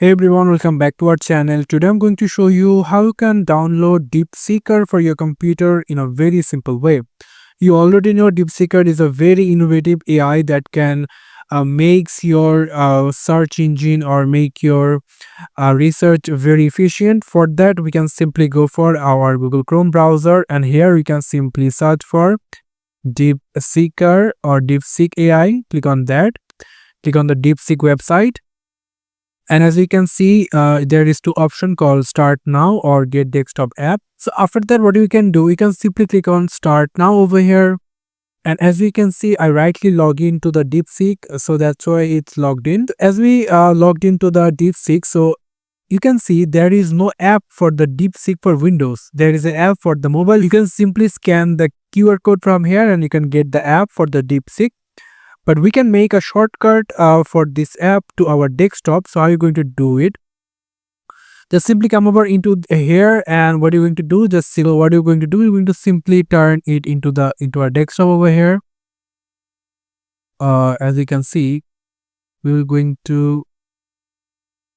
Hey everyone, welcome back to our channel. Today I'm going to show you how you can download DeepSeeker for your computer in a very simple way. You already know DeepSeeker is a very innovative AI that can makes your search engine or make your research very efficient. For that, we can simply go for our Google Chrome browser, and here we can simply search for DeepSeeker or DeepSeek AI. Click on that. Click on the DeepSeek website. And as you can see, there is two options called start now or get desktop app. So after that, what you can do, you can simply click on start now over here. And as we can see, I rightly log into the DeepSeek, so that's why it's logged in. As we logged into the DeepSeek, so you can see there is no app for the DeepSeek for Windows. There is an app for the mobile. You can simply scan the QR code from here and you can get the app for the DeepSeek. But we can make a shortcut for this app to our desktop. So how are you going to do it? Just simply come over into here, and what you're going to do, just see what you're going to do. You're going to simply turn it into our desktop over here. As you can see, we will going to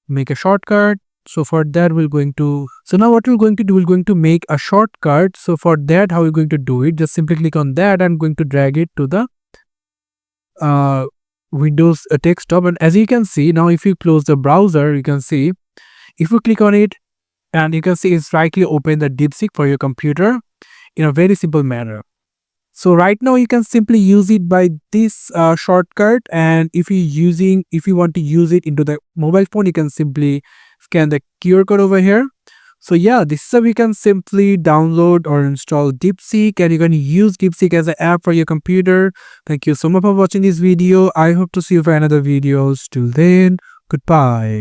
make a shortcut. So for that, now what we're going to do, we're going to make a shortcut. So for that, how are you going to do it? Just simply click on that and going to drag it to the Windows desktop. And as you can see now, if you close the browser, you can see if you click on it, and you can see it's rightly open the DeepSeek for your computer in a very simple manner. So right now you can simply use it by this shortcut, and if you want to use it into the mobile phone, you can simply scan the QR code over here. So yeah, this is how we can simply download or install DeepSeek, and you can use DeepSeek as an app for your computer. Thank you so much for watching this video. I hope to see you for another videos. Till then, goodbye.